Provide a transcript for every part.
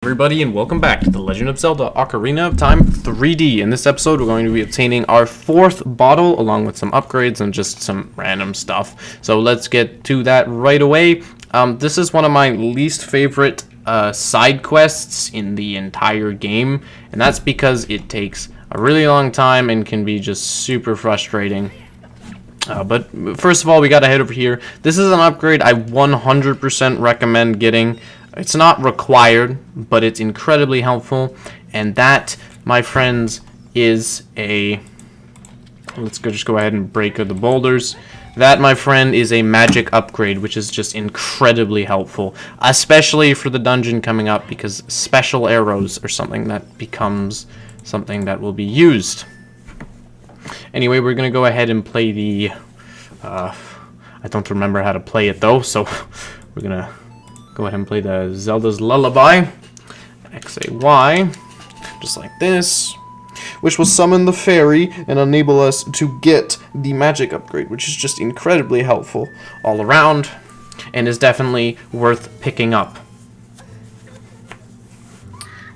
Everybody, and welcome back to The Legend of Zelda Ocarina of Time 3D. In this episode, we're going to be obtaining our 4th bottle, along with some upgrades and just some random stuff. So let's get to that right away. This is one of my least favorite side quests in the entire game, and that's because it takes a really long time and can be just super frustrating. But first of all, we gotta head over here. This is an upgrade I 100% recommend getting. It's not required, but it's incredibly helpful, and that, my friends, is a... just go ahead and break the boulders. That, my friend, is a magic upgrade, which is just incredibly helpful, especially for the dungeon coming up, because special arrows are something that becomes something that will be used. Anyway, we're gonna go ahead and play the... I don't remember how to play it, though, so we're gonna... go ahead and play the Zelda's Lullaby, X-A-Y, just like this, which will summon the fairy and enable us to get the magic upgrade, which is just incredibly helpful all around, and is definitely worth picking up.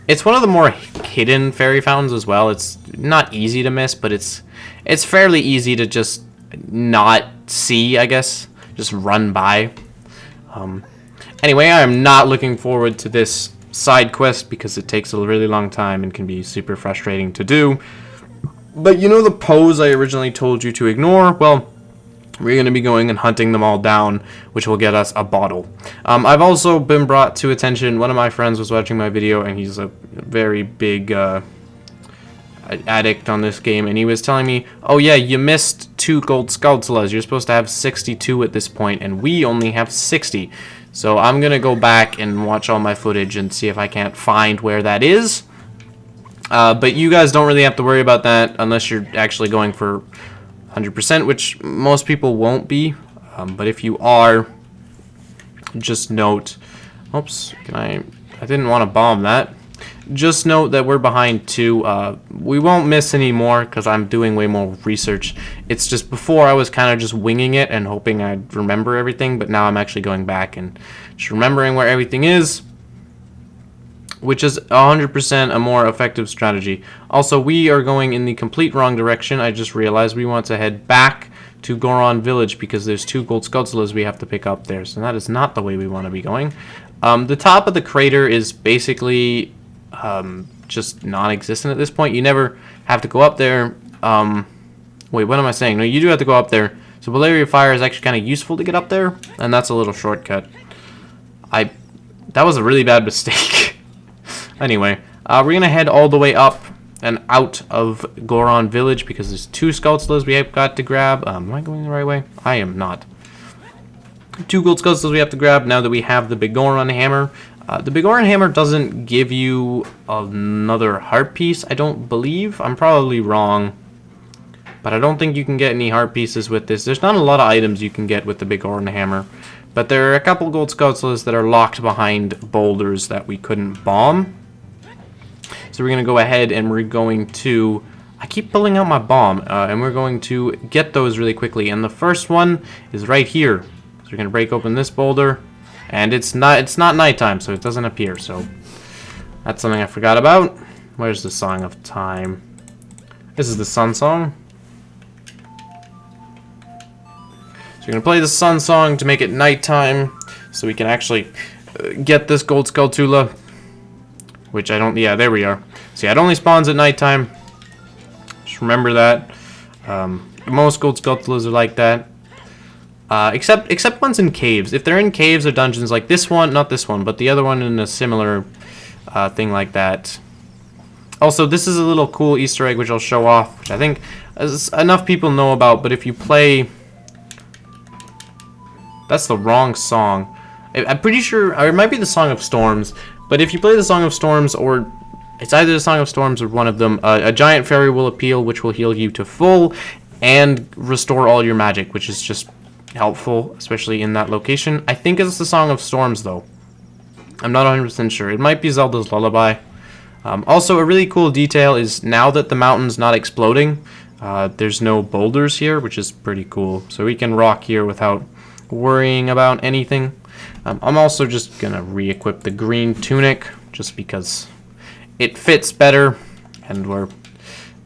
It's one of the more hidden fairy fountains as well. It's not easy to miss, but it's fairly easy to just not see, I guess, just run by. Anyway, I am not looking forward to this side quest because it takes a really long time and can be super frustrating to do. But you know the poes I originally told you to ignore? Well, we're going to be going and hunting them all down, which will get us a bottle. I've also been brought to attention, one of my friends was watching my video, and he's a very big addict on this game, and he was telling me, oh yeah, you missed 2 gold Skulltulas. You're supposed to have 62 at this point, and we only have 60. So I'm going to go back and watch all my footage and see if I can't find where that is. But you guys don't really have to worry about that unless you're actually going for 100%, which most people won't be. But if you are, just note... Oops, I didn't want to bomb that. Just note that we're behind 2. We won't miss any more because I'm doing way more research. It's just before I was kind of just winging it and hoping I'd remember everything, but now I'm actually going back and just remembering where everything is, which is 100% a more effective strategy. Also, we are going in the complete wrong direction. I just realized we want to head back to Goron Village because there's 2 gold Skulltulas we have to pick up there, so that is not the way we want to be going. The top of the crater is basically... just non-existent at this point. You never have to go up there. Wait, what am I saying? No, you do have to go up there. So Valeria Fire is actually kind of useful to get up there, and that's a little shortcut. That was a really bad mistake. Anyway, we're gonna head all the way up and out of Goron Village because there's 2 Skulltulas we have got to grab. Am I going the right way? I am not. 2 gold Skulltulas we have to grab now that we have the Big Goron Hammer. The Big Goron Hammer doesn't give you another heart piece, I don't believe. I'm probably wrong, but I don't think you can get any heart pieces with this. There's not a lot of items you can get with the Big Goron Hammer, but there are a couple gold Skulltulas that are locked behind boulders that we couldn't bomb. So we're going to go ahead and we're going to... I keep pulling out my bomb, and we're going to get those really quickly. And the first one is right here. So we're going to break open this boulder. And it's not nighttime, so it doesn't appear, so that's something I forgot about. Where's the Song of Time? This is the Sun Song. So you're going to play the Sun Song to make it nighttime, so we can actually get this gold Skulltula, which I don't... Yeah, there we are. See, it only spawns at nighttime. Just remember that. Most gold Skulltulas are like that. Except ones in caves. If they're in caves or dungeons like this one, not this one, but the other one in a similar thing like that. Also, this is a little cool Easter egg which I'll show off, which I think enough people know about, but if you play... That's the wrong song. I'm pretty sure, or it might be the Song of Storms, but if you play the Song of Storms, or it's either the Song of Storms or one of them, a giant fairy will appeal, which will heal you to full, and restore all your magic, which is just... helpful, especially in that location. I think it's the Song of Storms, though. I'm not 100% sure. It might be Zelda's Lullaby. Also, a really cool detail is now that the mountain's not exploding, there's no boulders here, which is pretty cool. So we can rock here without worrying about anything. I'm also just going to re-equip the green tunic, just because it fits better, and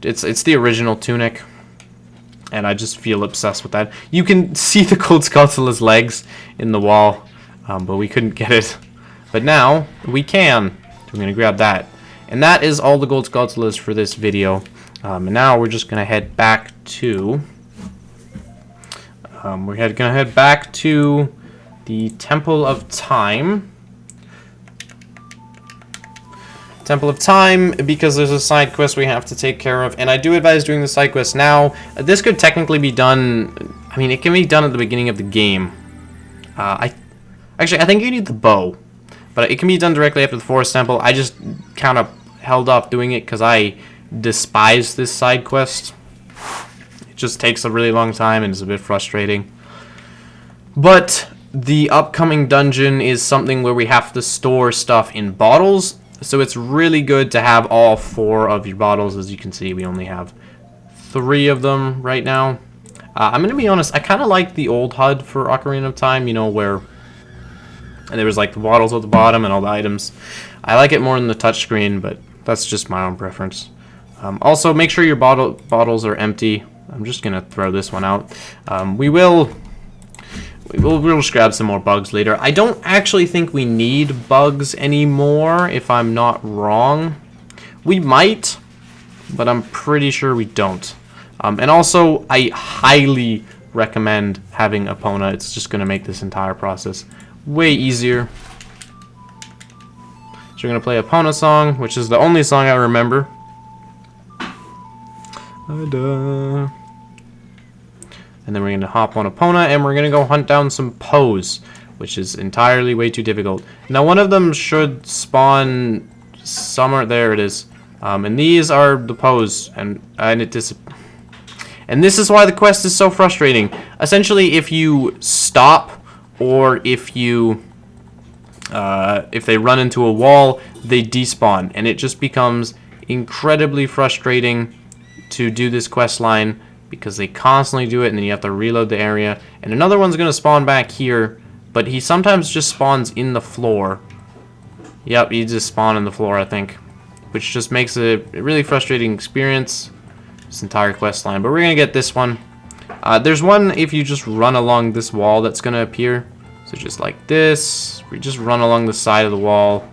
it's the original tunic, and I just feel obsessed with that. You can see the gold Skulltulas' legs in the wall, but we couldn't get it. But now we can. So I'm gonna grab that, and that is all the gold Skulltulas for this video. And now we're just gonna head back to. We're gonna head back to the Temple of Time. Temple of Time, because there's a side quest we have to take care of, and I do advise doing the side quest now. This could technically be done. I mean, it can be done at the beginning of the game. I think you need the bow, but it can be done directly after the Forest Temple. I just kind of held off doing it because I despise this side quest. It just takes a really long time and is a bit frustrating. But the upcoming dungeon is something where we have to store stuff in bottles. So it's really good to have all 4 of your bottles. As you can see, we only have 3 of them right now. I'm going to be honest, I kind of like the old HUD for Ocarina of Time, you know, where there was like the bottles at the bottom and all the items. I like it more than the touchscreen, but that's just my own preference. Also, make sure your bottles are empty. I'm just going to throw this one out. We'll just grab some more bugs later. I don't actually think we need bugs anymore, if I'm not wrong. We might, but I'm pretty sure we don't. And also, I highly recommend having Epona. It's just going to make this entire process way easier. So we're going to play Epona song, which is the only song I remember. And then we're going to hop on Epona, and we're going to go hunt down some poes, which is entirely way too difficult. Now, one of them should spawn somewhere. There it is. And these are the poes, and this is why the quest is so frustrating. Essentially, if you stop, or if they run into a wall, they despawn, and it just becomes incredibly frustrating to do this quest line, because they constantly do it, and then you have to reload the area. And another one's going to spawn back here, but he sometimes just spawns in the floor. Yep, he just spawned in the floor, I think, which just makes it a really frustrating experience, this entire quest line. But we're going to get this one. There's one if you just run along this wall that's going to appear. So just like this, we just run along the side of the wall.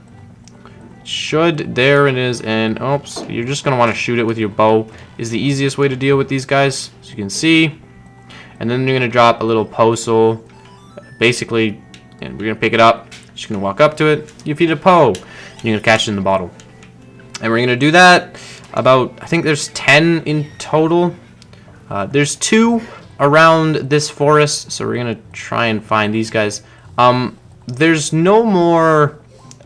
There it is, and oops, you're just going to want to shoot it with your bow is the easiest way to deal with these guys, as you can see. And then you're going to drop a little poe, basically, and we're going to pick it up. Just going to walk up to it, you feed a poe, and you're going to catch it in the bottle. And we're going to do that about, I think there's 10 in total. There's 2 around this forest, so we're going to try and find these guys. There's no more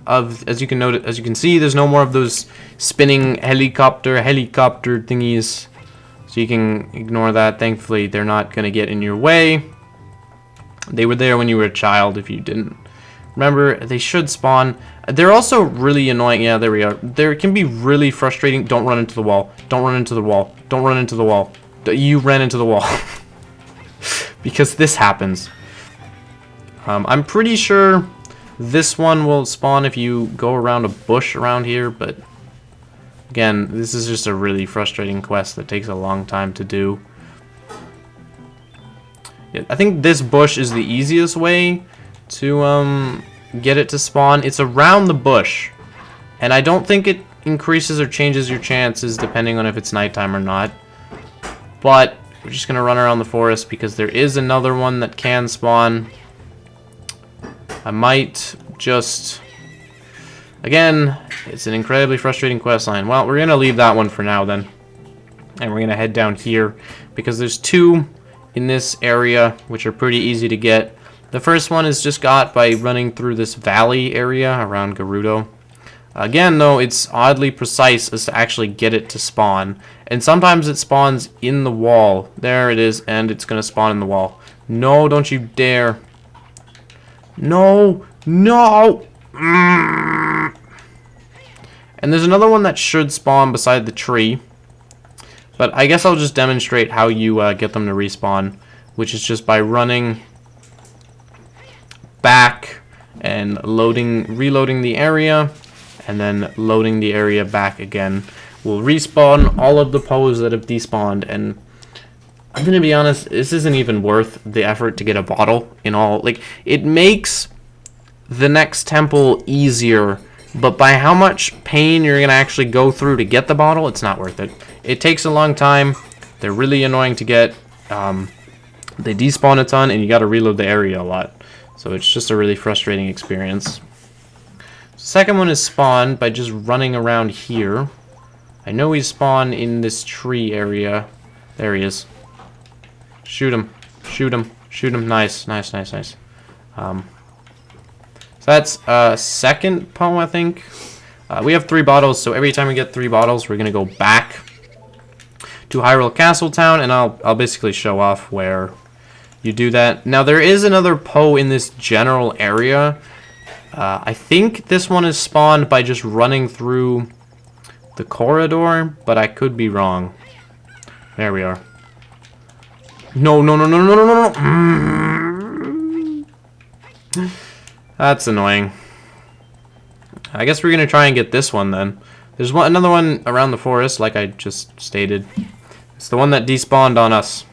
of, as you can see, there's no more of those spinning helicopter thingies, so you can ignore that. Thankfully, they're not going to get in your way. They were there when you were a child, if you didn't remember. They should spawn. They're also really annoying. Yeah, there we are. They can be really frustrating. Don't run into the wall. Don't run into the wall. Don't run into the wall. You ran into the wall. Because this happens. I'm pretty sure this one will spawn if you go around a bush around here, but again, this is just a really frustrating quest that takes a long time to do. Yeah, I think this bush is the easiest way to get it to spawn. It's around the bush, and I don't think it increases or changes your chances depending on if it's nighttime or not. But we're just gonna run around the forest because there is another one that can spawn. I might just, again, it's an incredibly frustrating quest line. Well, we're gonna leave that one for now then, and we're gonna head down here because there's 2 in this area which are pretty easy to get. The first one is just got by running through this valley area around Gerudo. Again, though, it's oddly precise as to actually get it to spawn, and sometimes it spawns in the wall. There it is, and it's gonna spawn in the wall. No, don't you dare. No! No! And there's another one that should spawn beside the tree. But I guess I'll just demonstrate how you get them to respawn, which is just by running back and reloading the area, and then loading the area back again will respawn all of the poes that have despawned. And I'm gonna be honest, this isn't even worth the effort to get a bottle in all. Like, it makes the next temple easier, but by how much pain you're gonna actually go through to get the bottle, it's not worth it. It takes a long time. They're really annoying to get. They despawn a ton, and you gotta reload the area a lot. So it's just a really frustrating experience. Second one is spawned by just running around here. I know he's spawned in this tree area. There he is. Shoot him. Shoot him. Shoot him. Nice. Nice, nice, nice. So that's second poem, I think. We have 3 bottles, so every time we get 3 bottles, we're going to go back to Hyrule Castle Town, and I'll basically show off where you do that. Now, there is another Poe in this general area. I think this one is spawned by just running through the corridor, but I could be wrong. There we are. No, no, no, no, no, no, no, no. That's annoying. I guess we're going to try and get this one then. There's another one around the forest, like I just stated. It's the one that despawned on us.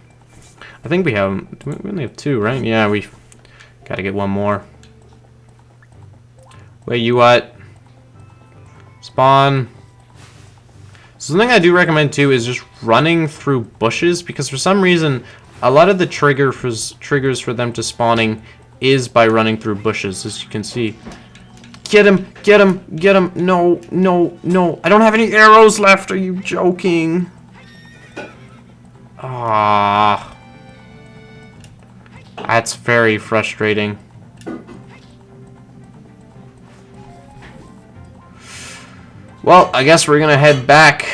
I think we have... We only have 2, right? Yeah, we gotta get one more. Wait, you what? Spawn. Something I do recommend too is just running through bushes, because for some reason a lot of the triggers for them to spawning is by running through bushes, as you can see. Get him! Get him! Get him! No, no, no. I don't have any arrows left. Are you joking? Ah. That's very frustrating. Well, I guess we're gonna head back.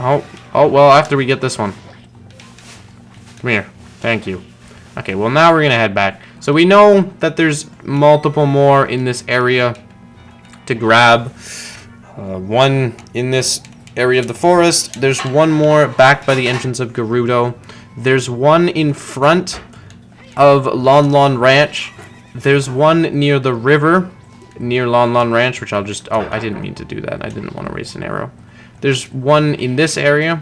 Oh, well, after we get this one. Come here. Thank you. Okay, well, now we're gonna head back. So we know that there's multiple more in this area to grab. One in this area of the forest. There's one more back by the entrance of Gerudo. There's one in front of Lon Lon Ranch. There's one near the river, near Lon Lon Ranch, which I'll just... Oh, I didn't mean to do that. I didn't want to waste an arrow. There's one in this area.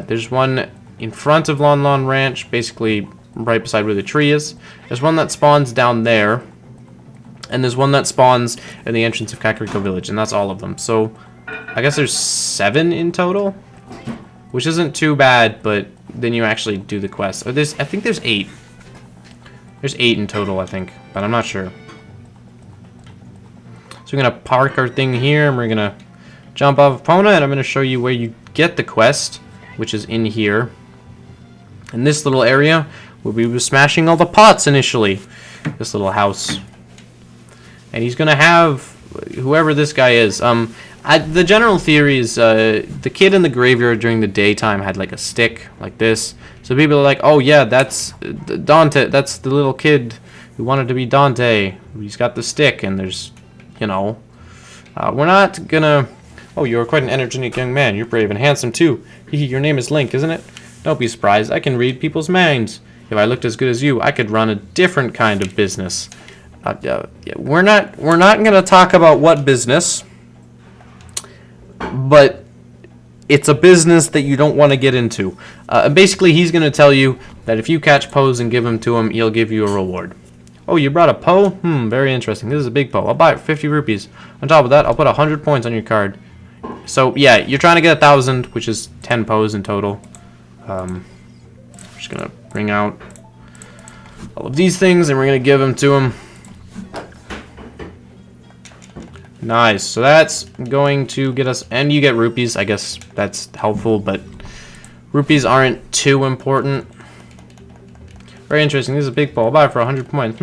There's one in front of Lon Lon Ranch, basically right beside where the tree is. There's one that spawns down there. And there's one that spawns in the entrance of Kakariko Village, and that's all of them. So, I guess there's 7 in total, which isn't too bad, but then you actually do the quest. Or I think there's 8. There's 8 in total, I think, but I'm not sure. So we're going to park our thing here, and we're going to jump off of Pona, and I'm going to show you where you get the quest, which is in here. In this little area, where we were smashing all the pots initially. This little house. And he's going to have whoever this guy is. The general theory is the kid in the graveyard during the daytime had like a stick like this. So people are like, oh yeah, that's Dante. That's the little kid who wanted to be Dante. He's got the stick, and there's, you know, we're not gonna... Oh, you're quite an energetic young man. You're brave and handsome too. Your name is Link, isn't it? Don't be surprised. I can read people's minds. If I looked as good as you, I could run a different kind of business. We're not gonna talk about what business, but it's a business that you don't want to get into. Basically, he's gonna tell you that if you catch Poes and give them to him, he'll give you a reward. Oh, you brought a Poe? Very interesting. This is a big Poe. I'll buy it for 50 rupees. On top of that, I'll put 100 points on your card. So yeah, you're trying to get 1,000, which is 10 Poes in total. Just gonna bring out all of these things, and we're gonna give them to him. Nice. So that's going to get us, and you get rupees. I guess that's helpful, but rupees aren't too important. Very interesting. This is a big Poe. I'll buy it for 100 points.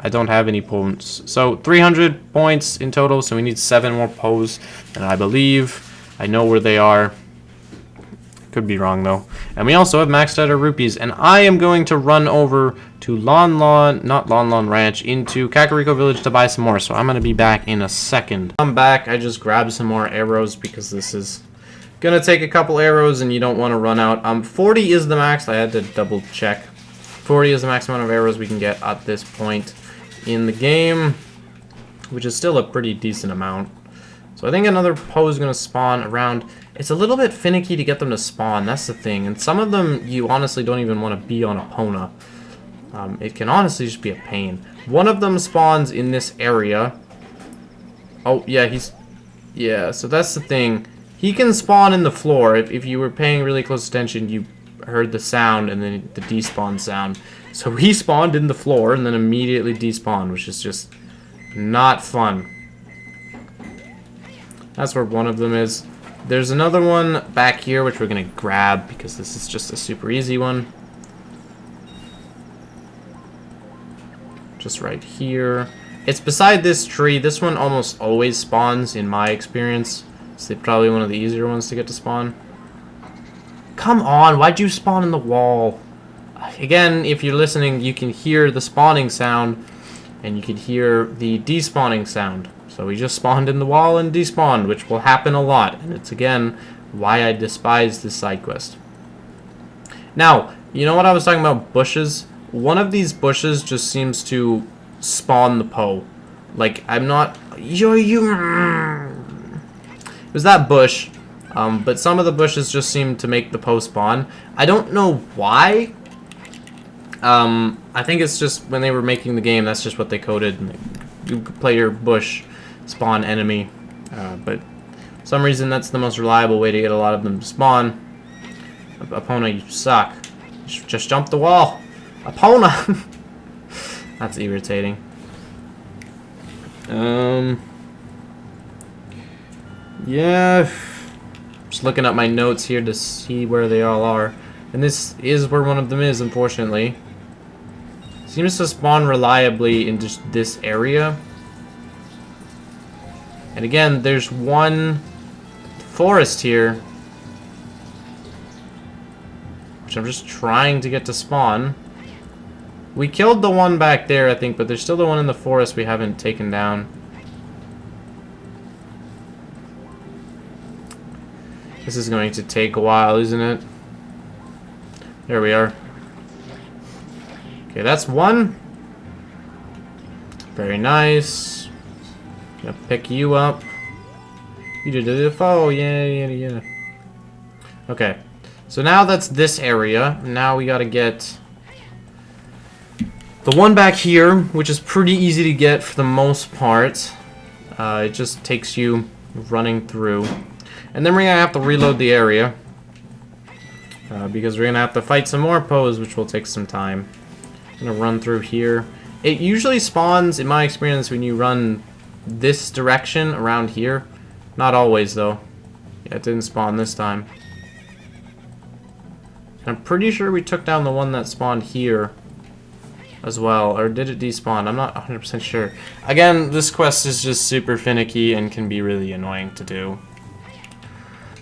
I don't have any points. So 300 points in total, so we need 7 more Poes, and I believe I know where they are. Could be wrong though. And we also have maxed out our rupees, and I am going to run over to not Lon Lon Ranch, into Kakariko Village to buy some more. So I'm going to be back in a second. I'm back. I just grabbed some more arrows because this is going to take a couple arrows and you don't want to run out. 40 is the max. I had to double check. 40 is the max amount of arrows we can get at this point in the game. which is still a pretty decent amount. So I think another Poe is going to spawn around. It's a little bit finicky to get them to spawn, that's the thing. And some of them, you honestly don't even want to be on Epona. It can honestly just be a pain. One of them spawns in this area. Oh, yeah, yeah, so that's the thing. He can spawn in the floor. If you were paying really close attention, you heard the sound and then the despawn sound. So he spawned in the floor and then immediately despawned, which is just not fun. That's where one of them is. There's another one back here, which we're going to grab because this is just a super easy one. Just right here. It's beside this tree. This one almost always spawns, in my experience. It's probably one of the easier ones to get to spawn. Come on, why'd you spawn in the wall? Again, if you're listening, you can hear the spawning sound, and you can hear the despawning sound. So we just spawned in the wall and despawned, which will happen a lot. And it's, again, why I despise this side quest. Now, you know what I was talking about? Bushes? One of these bushes just seems to spawn the Poe. Like, I'm not... It was that bush. But some of the bushes just seem to make the Poe spawn. I don't know why. I think it's just when they were making the game, that's just what they coded. You play your bush spawn enemy. But for some reason, that's the most reliable way to get a lot of them to spawn. Epona, you suck. Just jump the wall. Epona! That's irritating. Yeah. Just looking at my notes here to see where they all are. And this is where one of them is, unfortunately. Seems to spawn reliably in just this area. And again, there's one forest here, which I'm just trying to get to spawn. We killed the one back there, I think, but there's still the one in the forest we haven't taken down. This is going to take a while, isn't it? There we are. Okay, that's one. Very nice. Gonna pick you up. You did it. Oh, yeah. Okay. So now that's this area. Now we gotta get the one back here, which is pretty easy to get for the most part. It just takes you running through. And then we're gonna have to reload the area. Because we're gonna have to fight some more Poes, which will take some time. I'm gonna run through here. It usually spawns, in my experience, when you run this direction around here. Not always, though. Yeah, it didn't spawn this time. I'm pretty sure we took down the one that spawned here as well. Or did it despawn? I'm not 100% sure. Again, this quest is just super finicky and can be really annoying to do.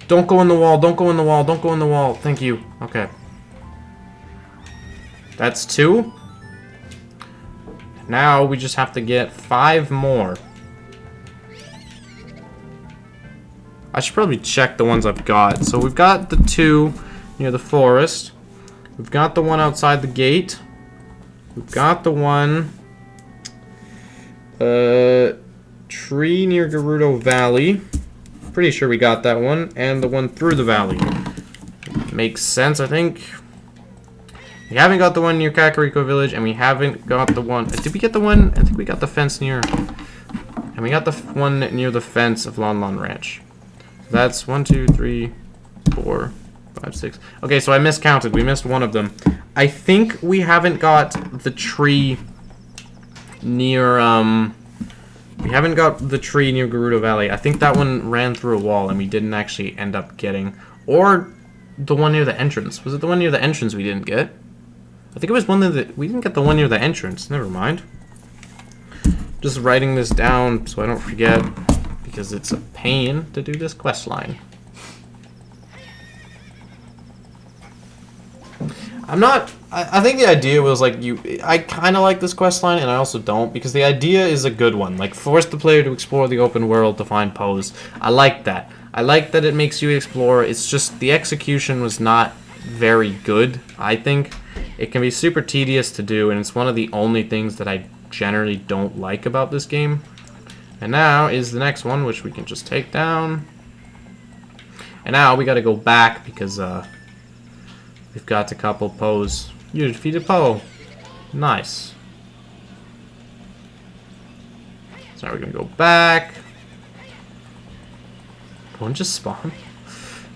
Don't go in the wall, don't go in the wall, don't go in the wall. Thank you. Okay. That's 2. Now we just have to get 5 more. I should probably check the ones I've got. So we've got the 2 near the forest. We've got the one outside the gate. We've got the one tree near Gerudo Valley. Pretty sure we got that one. And the one through the valley. Makes sense, I think. We haven't got the one near Kakariko Village, and we haven't got the one... Did we get the one? I think we got the fence near... And we got the one near the fence of Lon Lon Ranch. That's 1, 2, 3, 4, 5, 6. Okay, so I miscounted. We missed one of them. I think we haven't got the tree near, we haven't got the tree near Gerudo Valley. I think that one ran through a wall, and we didn't actually end up getting. Or the one near the entrance. Was it the one near the entrance we didn't get? I think it was one that we didn't get the one near the entrance. Never mind. Just writing this down so I don't forget, because it's a pain to do this quest line. I think the idea was like I kind of like this quest line, and I also don't, because the idea is a good one. Like, force the player to explore the open world to find Poes. I like that. I like that it makes you explore. It's just the execution was not very good, I think. It can be super tedious to do, and it's one of the only things that I generally don't like about this game. And now is the next one, which we can just take down. And now we gotta go back because we've got a couple poes. You defeated Poe. Nice. So now we're gonna go back. One just spawned.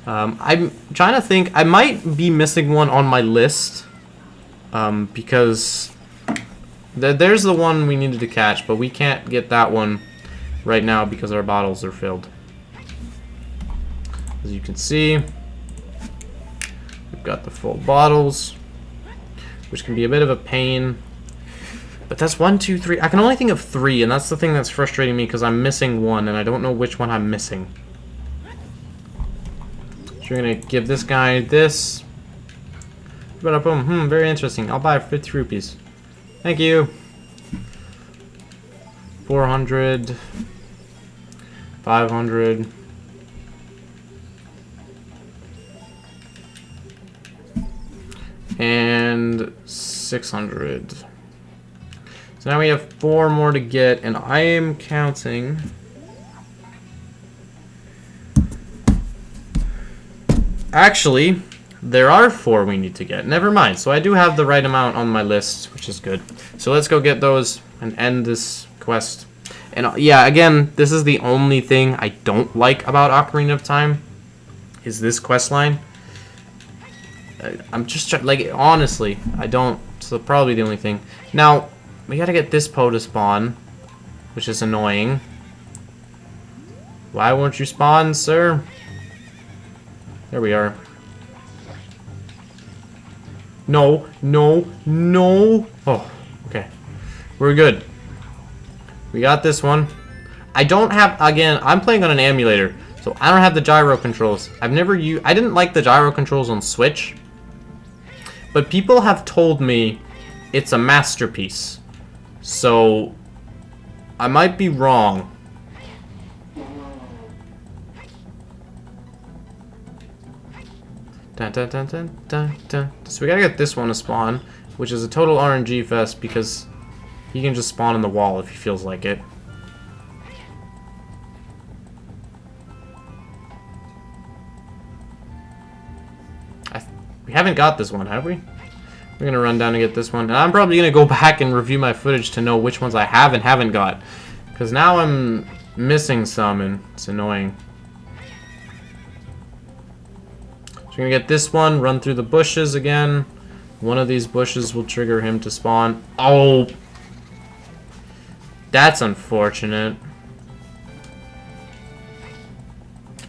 I'm trying to think. I might be missing one on my list. Because there's the one we needed to catch, but we can't get that one right now because our bottles are filled. As you can see, we've got the full bottles, which can be a bit of a pain. But that's 1, 2, 3. I can only think of 3, and that's the thing that's frustrating me because I'm missing one, and I don't know which one I'm missing. So we're gonna give this guy this. Very interesting. I'll buy it for 50 rupees. Thank you. 400. 500. And 600. So now we have 4 more to get, and I am counting. Actually, there are 4 we need to get. Never mind. So I do have the right amount on my list, which is good. So let's go get those and end this quest. And yeah, again, this is the only thing I don't like about Ocarina of Time, is this quest line. I'm just like, honestly, I don't. So probably the only thing. Now we gotta get this Poe to spawn, which is annoying. Why won't you spawn, sir? There we are. No, no, no. Oh, okay. We're good. We got this one. I don't have, again, I'm playing on an emulator, so I don't have the gyro controls. I didn't like the gyro controls on Switch, but people have told me it's a masterpiece. So I might be wrong. Dun, dun, dun, dun, dun, dun. So we gotta get this one to spawn, which is a total RNG fest because he can just spawn in the wall if he feels like it. We haven't got this one, have we? We're gonna run down and get this one, and I'm probably gonna go back and review my footage to know which ones I have and haven't got, because now I'm missing some and it's annoying. So we're gonna get this one, run through the bushes again. One of these bushes will trigger him to spawn. Oh, that's unfortunate.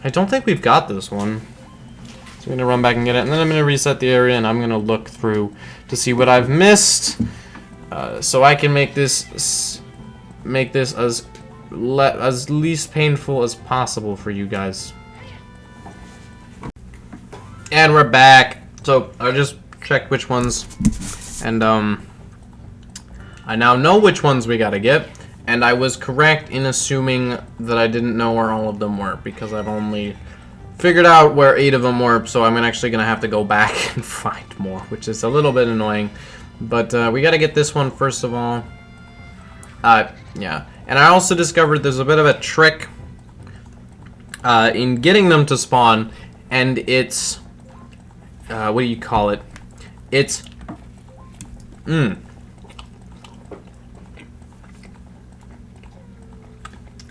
I don't think we've got this one. So I'm gonna run back and get it, and then I'm gonna reset the area, and I'm gonna look through to see what I've missed, so I can make this as least painful as possible for you guys. And we're back. So I just checked which ones, and I now know which ones we gotta get, and I was correct in assuming that I didn't know where all of them were because I've only figured out where 8 of them were, so I'm actually gonna have to go back and find more, which is a little bit annoying. But we gotta get this one first of all. Yeah, and I also discovered there's a bit of a trick in getting them to spawn, and it's what do you call it? It's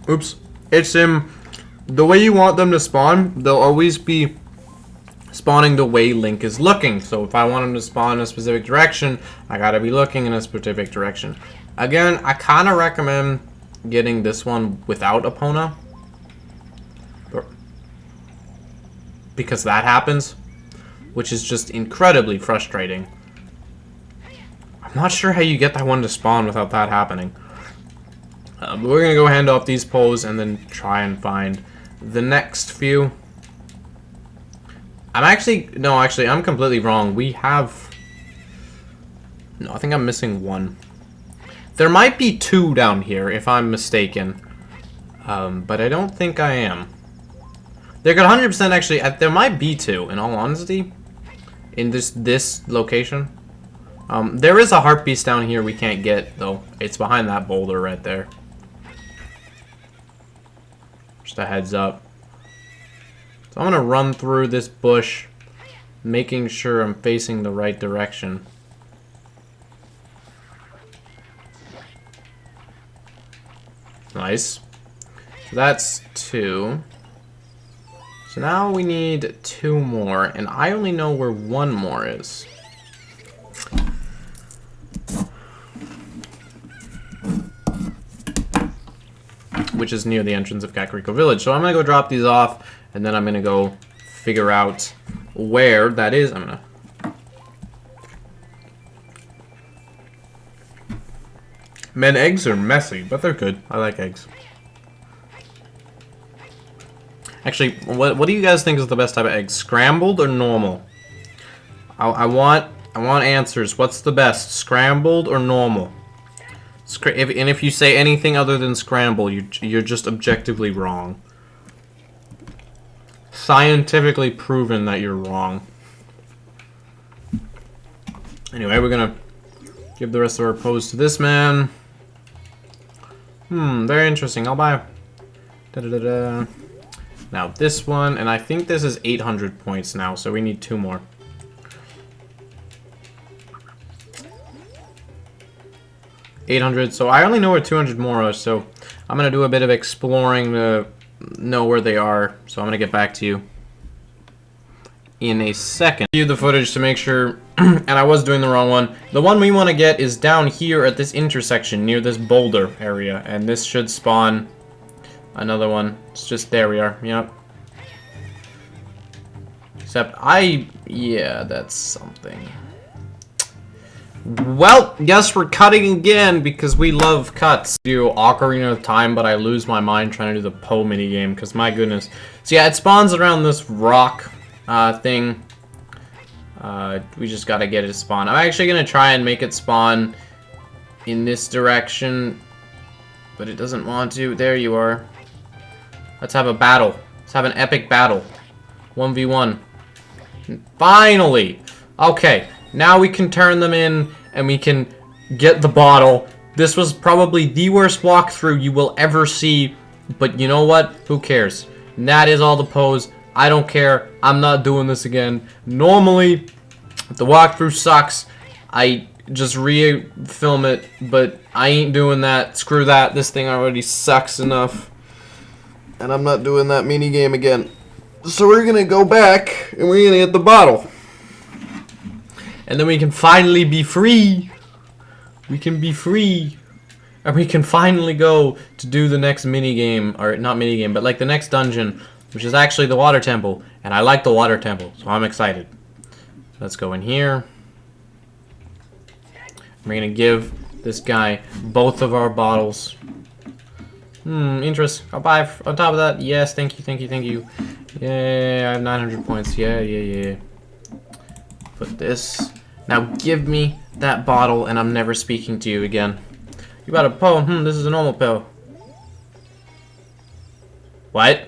oops. It's the way you want them to spawn, they'll always be spawning the way Link is looking. So if I want them to spawn in a specific direction, I gotta be looking in a specific direction. Again, I kind of recommend getting this one without Epona, because that happens, which is just incredibly frustrating. I'm not sure how you get that one to spawn without that happening. But we're gonna go hand off these poles and then try and find the next few. I'm completely wrong. We have... No, I think I'm missing one. There might be 2 down here, if I'm mistaken. But I don't think I am. There could 100% actually... there might be 2, in all honesty. In this location. There is a heart piece down here we can't get, though. It's behind that boulder right there. Just a heads up. So I'm gonna run through this bush, making sure I'm facing the right direction. Nice. So that's 2. So now we need 2 more, and I only know where 1 more is. Which is near the entrance of Kakariko Village. So I'm gonna go drop these off, and then I'm gonna go figure out where that is. I'm gonna... Man, eggs are messy, but they're good. I like eggs. Actually, what do you guys think is the best type of egg? Scrambled or normal? I want answers. What's the best? Scrambled or normal? And if you say anything other than scramble, you're just objectively wrong. Scientifically proven that you're wrong. Anyway, we're gonna give the rest of our pose to this man. Very interesting. I'll buy. Da-da-da-da. Now this one, and I think this is 800 points now, so we need 2 more. $800, so I only know where 200 more are, so I'm gonna do a bit of exploring to know where they are. So I'm gonna get back to you in a second. View the footage to make sure, and I was doing the wrong one. The one we want to get is down here at this intersection near this boulder area, and this should spawn another one. It's just there we are. Yep. Except yeah, that's something. Well, guess we're cutting again because we love cuts. Do Ocarina of Time, but I lose my mind trying to do the Poe minigame because my goodness. So yeah, it spawns around this rock thing. We just gotta get it to spawn. I'm actually gonna try and make it spawn in this direction, but it doesn't want to. There you are. Let's have a battle. Let's have an epic battle. 1v1. Finally! Okay. Now we can turn them in, and we can get the bottle. This was probably the worst walkthrough you will ever see, but you know what? Who cares? And that is all the pose. I don't care. I'm not doing this again. Normally, if the walkthrough sucks, I just re-film it, but I ain't doing that. Screw that. This thing already sucks enough, and I'm not doing that minigame again. So we're gonna go back, and we're gonna get the bottle. And then we can finally be free. We can be free. And we can finally go to do the next minigame. Or not minigame, but like the next dungeon. Which is actually the water temple. And I like the water temple. So I'm excited. Let's go in here. We're going to give this guy both of our bottles. Interest. I'll buy on top of that. Yes, thank you, thank you, thank you. Yeah, I have 900 points. Yeah. Put this. Now give me that bottle, and I'm never speaking to you again. You got a Poe? This is a normal Poe. What?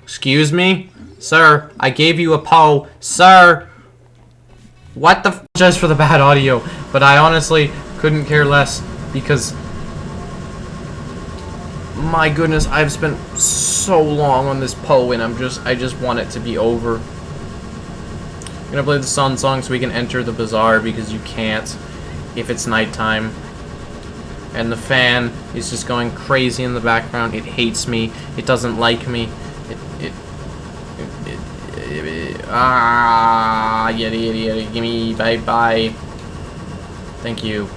Excuse me? Sir, I gave you a Poe. Sir! What the f? Just for the bad audio, but I honestly couldn't care less because... My goodness, I've spent so long on this Poe, and I just want it to be over. I'm gonna play the sun song so we can enter the bazaar because you can't if it's nighttime. And the fan is just going crazy in the background. It hates me. It doesn't like me. Yada. Gimme, bye. Thank you.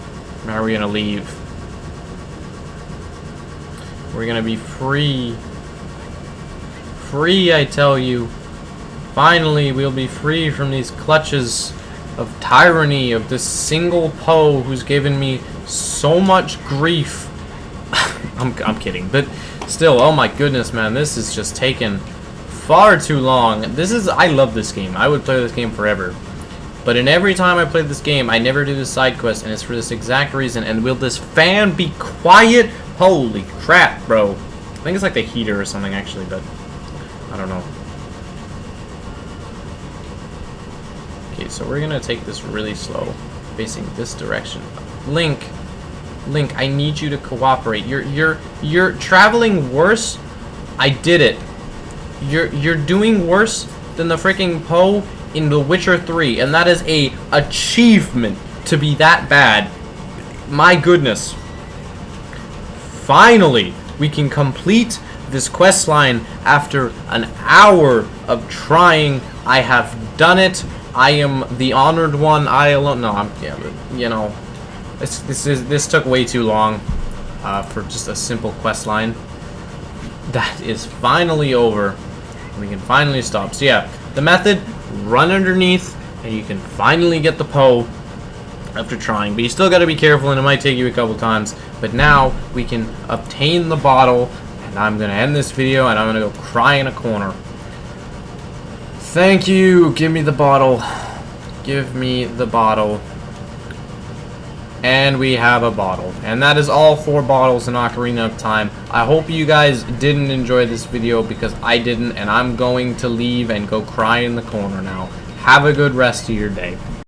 Now we're gonna leave. We're gonna be free. Free, I tell you. Finally, we'll be free from these clutches of tyranny of this single Poe who's given me so much grief. I'm kidding, but still, oh my goodness, man, this is just taken far too long. I love this game. I would play this game forever. But in every time I play this game, I never do the side quest, and it's for this exact reason. And will this fan be quiet? Holy crap, bro. I think it's like the heater or something, actually, but I don't know. Okay, so we're gonna take this really slow, facing this direction. Link, I need you to cooperate. You're traveling worse I did it. You're doing worse than the freaking Poe in The Witcher 3, and that is a achievement to be that bad. My goodness. Finally, we can complete this quest line after an hour of trying. I have done it. I am the honored one. I alone. No, I'm. Yeah, you know, this took way too long for just a simple quest line. That is finally over. We can finally stop. So yeah, the method: run underneath, and you can finally get the Poe after trying. But you still got to be careful, and it might take you a couple times. But now we can obtain the bottle, and I'm gonna end this video, and I'm gonna go cry in a corner. Thank you. Give me the bottle. Give me the bottle. And we have a bottle. And that is all 4 bottles in Ocarina of Time. I hope you guys didn't enjoy this video, because I didn't, and I'm going to leave and go cry in the corner now. Have a good rest of your day.